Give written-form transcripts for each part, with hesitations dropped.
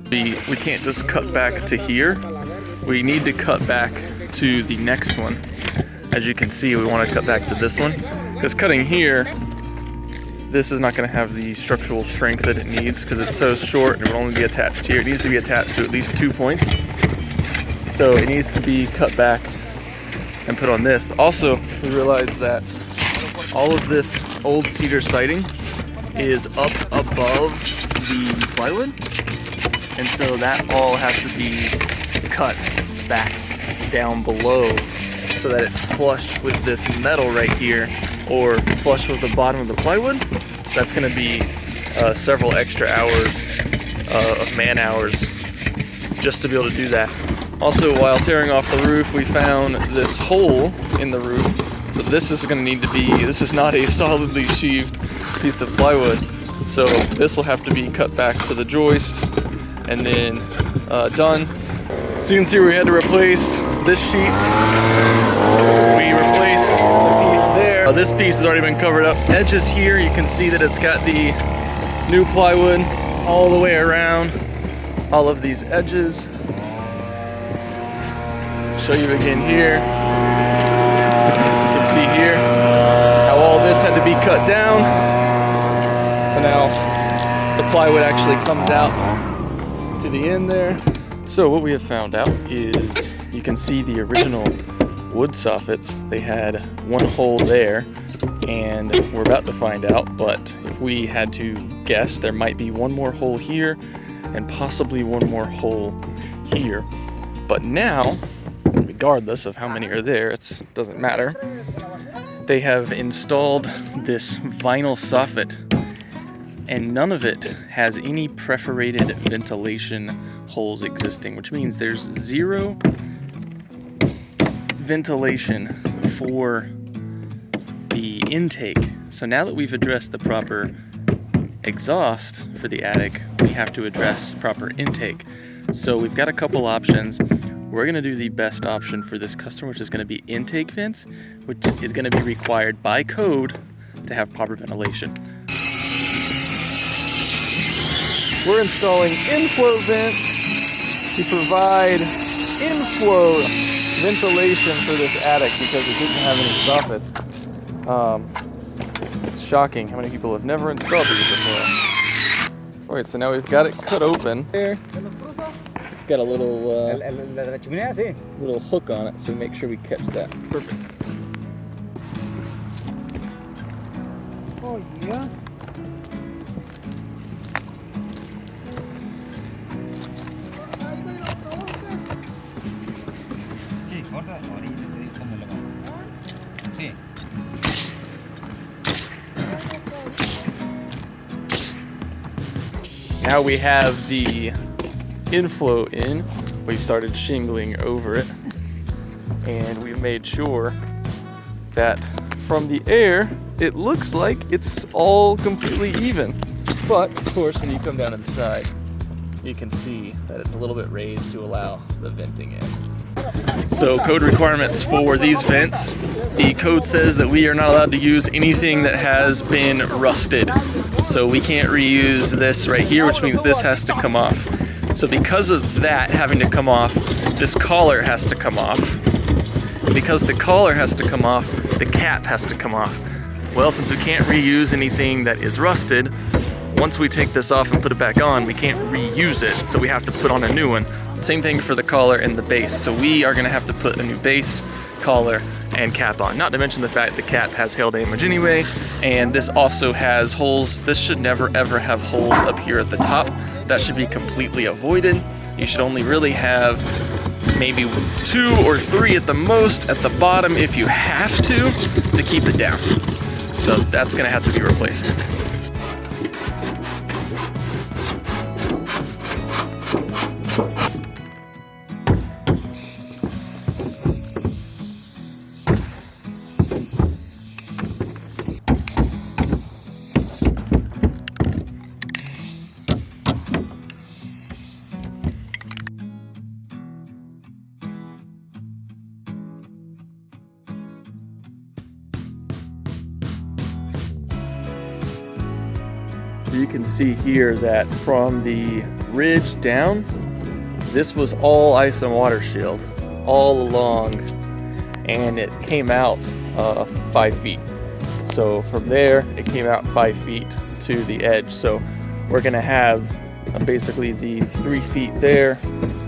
We can't just cut back to here. We need to cut back to the next one. As you can see, we want to cut back to this one. Because cutting here, this is not going to have the structural strength that it needs because it's so short and it will only be attached here. It needs to be attached to at least 2 points. So it needs to be cut back and put on this. Also, we realized that all of this old cedar siding is up above the plywood. And so that all has to be cut back down below so that it's flush with this metal right here or flush with the bottom of the plywood. That's going to be several extra hours of man hours just to be able to do that. Also, while tearing off the roof, we found this hole in the roof. So this is going to need to be, this is not a solidly sheathed piece of plywood. So this will have to be cut back to the joist and then done. So you can see we had to replace this sheet. We replaced the piece there. This piece has already been covered up. Edges here, you can see that it's got the new plywood all the way around all of these edges. Show you again here. You can see here how all this had to be cut down. So now the plywood actually comes out to the end there. So what we have found out is you can see the original wood soffits. They had one hole there, and we're about to find out, but if we had to guess, there might be one more hole here and possibly one more hole here. But now, regardless of how many are there, it doesn't matter. They have installed this vinyl soffit, and none of it has any perforated ventilation holes existing, which means there's zero ventilation for the intake. So now that we've addressed the proper exhaust for the attic, we have to address proper intake. So we've got a couple options. We're going to do the best option for this customer, which is going to be intake vents, which is going to be required by code to have proper ventilation. We're installing inflow vents to provide inflow ventilation for this attic because it didn't have any soffits. It's shocking how many people have never installed these before. Alright, so now we've got it cut open. Here, it's got a little little hook on it, so we make sure we catch that. Perfect. Oh yeah. Now we have the inflow in. We've started shingling over it, and we've made sure that from the air, it looks like it's all completely even. But of course, when you come down inside, you can see that it's a little bit raised to allow the venting in. So code requirements for these vents. The code says that we are not allowed to use anything that has been rusted. So we can't reuse this right here, which means this has to come off. So because of that having to come off, this collar has to come off. And because the collar has to come off, the cap has to come off. Well, since we can't reuse anything that is rusted, once we take this off and put it back on, we can't reuse it, so we have to put on a new one. Same thing for the collar and the base. So we are gonna have to put a new base, collar, and cap on. Not to mention the fact the cap has hail damage anyway, and this also has holes. This should never ever have holes up here at the top. That should be completely avoided. You should only really have maybe 2 or 3 at the most at the bottom if you have to keep it down. So that's gonna have to be replaced. You can see here that from the ridge down, this was all ice and water shield all along, and it came out 5 feet. So from there, it came out 5 feet to the edge. So we're gonna have basically the 3 feet there,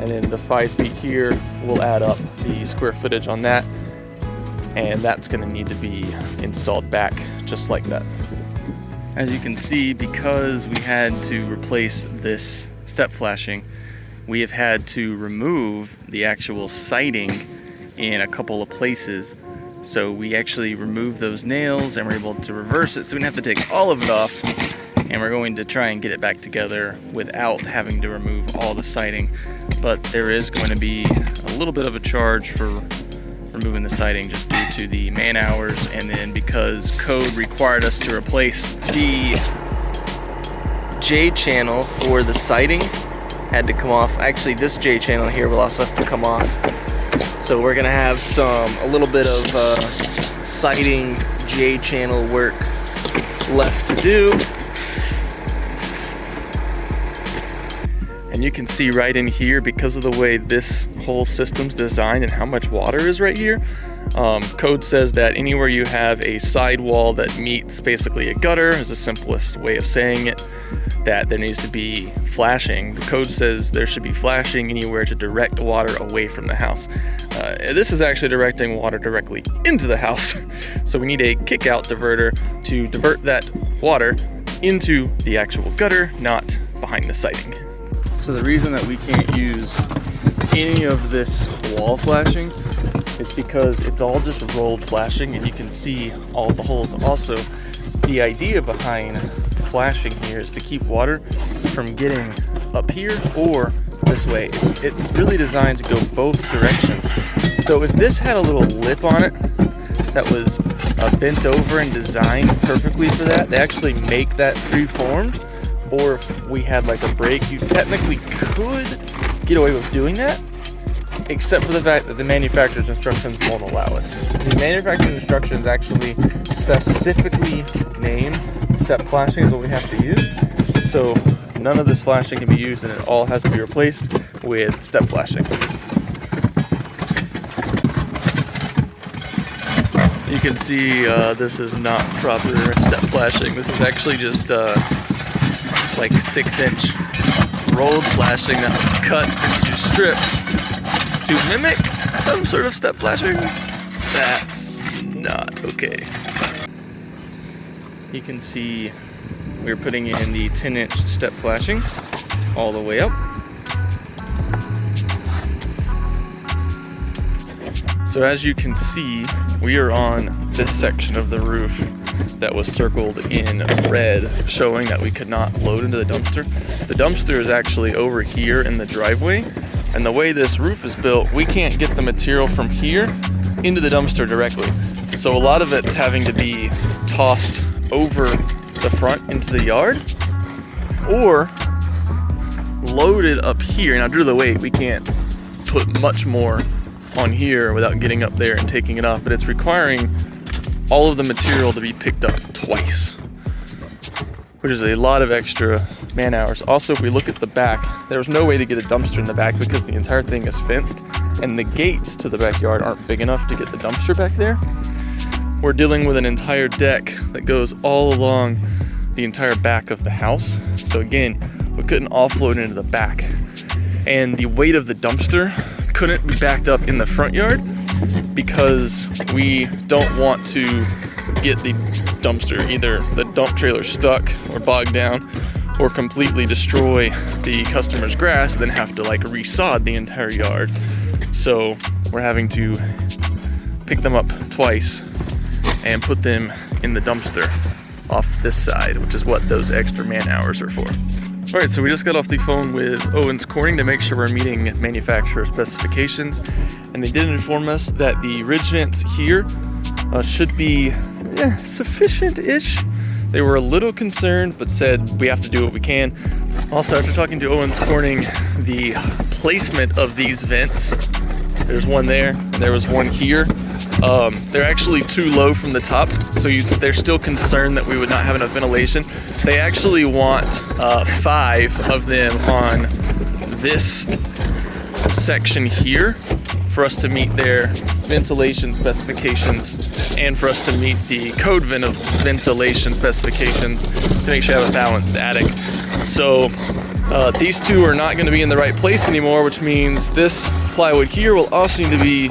and then the 5 feet here. We'll add up the square footage on that, and that's gonna need to be installed back just like that. As you can see, because we had to replace this step flashing, we have had to remove the actual siding in a couple of places. So we actually removed those nails and we're able to reverse it, so we didn't have to take all of it off. And we're going to try and get it back together without having to remove all the siding. But there is going to be a little bit of a charge for removing the siding just due to the man hours, and then because code required us to replace the J channel for the siding had to come off. Actually, this J channel here will also have to come off. So we're gonna have a little bit of siding J channel work left to do. And you can see right in here, because of the way this whole system's designed and how much water is right here, code says that anywhere you have a sidewall that meets basically a gutter, is the simplest way of saying it, that there needs to be flashing. The code says there should be flashing anywhere to direct water away from the house. This is actually directing water directly into the house. So we need a kick-out diverter to divert that water into the actual gutter, not behind the siding. So the reason that we can't use any of this wall flashing is because it's all just rolled flashing, and you can see all the holes. Also, the idea behind flashing here is to keep water from getting up here or this way. It's really designed to go both directions. So if this had a little lip on it that was bent over and designed perfectly for that, they actually make that preformed. Or if we had like a break, you technically could get away with doing that, except for the fact that the manufacturer's instructions won't allow us. The manufacturer's instructions actually specifically name step flashing is what we have to use. So none of this flashing can be used, and it all has to be replaced with step flashing. You can see this is not proper step flashing. This is actually just like 6-inch rolled flashing that was cut into strips to mimic some sort of step flashing. That's not okay. You can see we're putting in the 10-inch step flashing all the way up. So as you can see, we are on this section of the roof that was circled in red, showing that we could not load into the dumpster. The dumpster is actually over here in the driveway, and the way this roof is built, we can't get the material from here into the dumpster directly. So a lot of it's having to be tossed over the front into the yard, or loaded up here. Now due to the weight, we can't put much more on here without getting up there and taking it off, but it's requiring all of the material to be picked up twice, which is a lot of extra man hours. Also, if we look at the back, there's no way to get a dumpster in the back because the entire thing is fenced, and the gates to the backyard aren't big enough to get the dumpster back there. We're dealing with an entire deck that goes all along the entire back of the house. So again, we couldn't offload into the back, and the weight of the dumpster couldn't be backed up in the front yard because we don't want to get the dumpster, either the dump trailer stuck or bogged down, or completely destroy the customer's grass and then have to like resod the entire yard. So we're having to pick them up twice and put them in the dumpster off this side, which is what those extra man hours are for. All right, so we just got off the phone with Owens Corning to make sure we're meeting manufacturer specifications, and they did inform us that the ridge vents here should be sufficient-ish. They were a little concerned, but said we have to do what we can. Also, after talking to Owens Corning, the placement of these vents, there's one there, and there was one here. They're actually too low from the top, so they're still concerned that we would not have enough ventilation. They actually want 5 of them on this section here for us to meet their ventilation specifications and for us to meet the code ventilation specifications to make sure you have a balanced attic. So these 2 are not going to be in the right place anymore, which means this plywood here will also need to be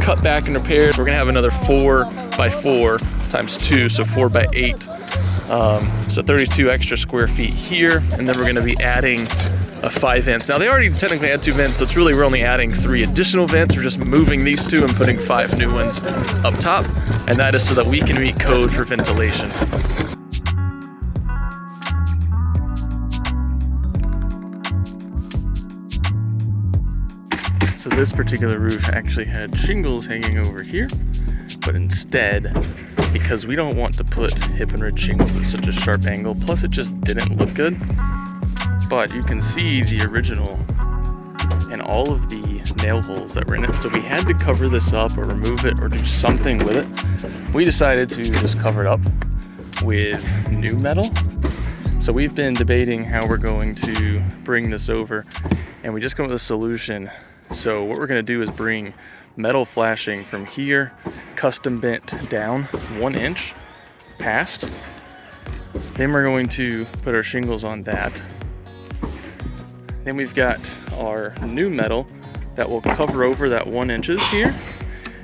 cut back and repaired. We're going to have another 4x4 times 2, so 4x8. So 32 extra square feet here, and then we're going to be adding 5 vents. Now they already technically had 2 vents, so it's really we're only adding 3 additional vents. We're just moving these 2 and putting 5 new ones up top, and that is so that we can meet code for ventilation. So this particular roof actually had shingles hanging over here, but instead, because we don't want to put hip and ridge shingles at such a sharp angle, plus it just didn't look good, but you can see the original and all of the nail holes that were in it. So we had to cover this up or remove it or do something with it. We decided to just cover it up with new metal. So we've been debating how we're going to bring this over, and we just come up with a solution. So what we're going to do is bring metal flashing from here, custom bent down 1 inch past. Then we're going to put our shingles on that. Then we've got our new metal that will cover over that 1 inches here.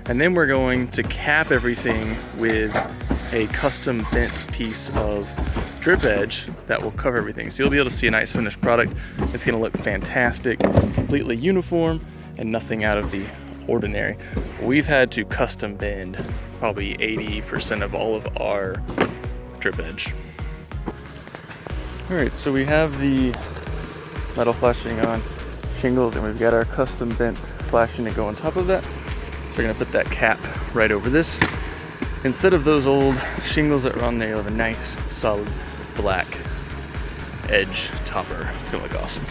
And then we're going to cap everything with a custom bent piece of drip edge that will cover everything. So you'll be able to see a nice finished product. It's going to look fantastic, completely uniform, and nothing out of the ordinary. We've had to custom bend probably 80% of all of our drip edge. All right, so we have the metal flashing on shingles, and we've got our custom bent flashing to go on top of that. So we're gonna put that cap right over this. Instead of those old shingles that were on there, you'll have a nice solid black edge topper. It's gonna look awesome.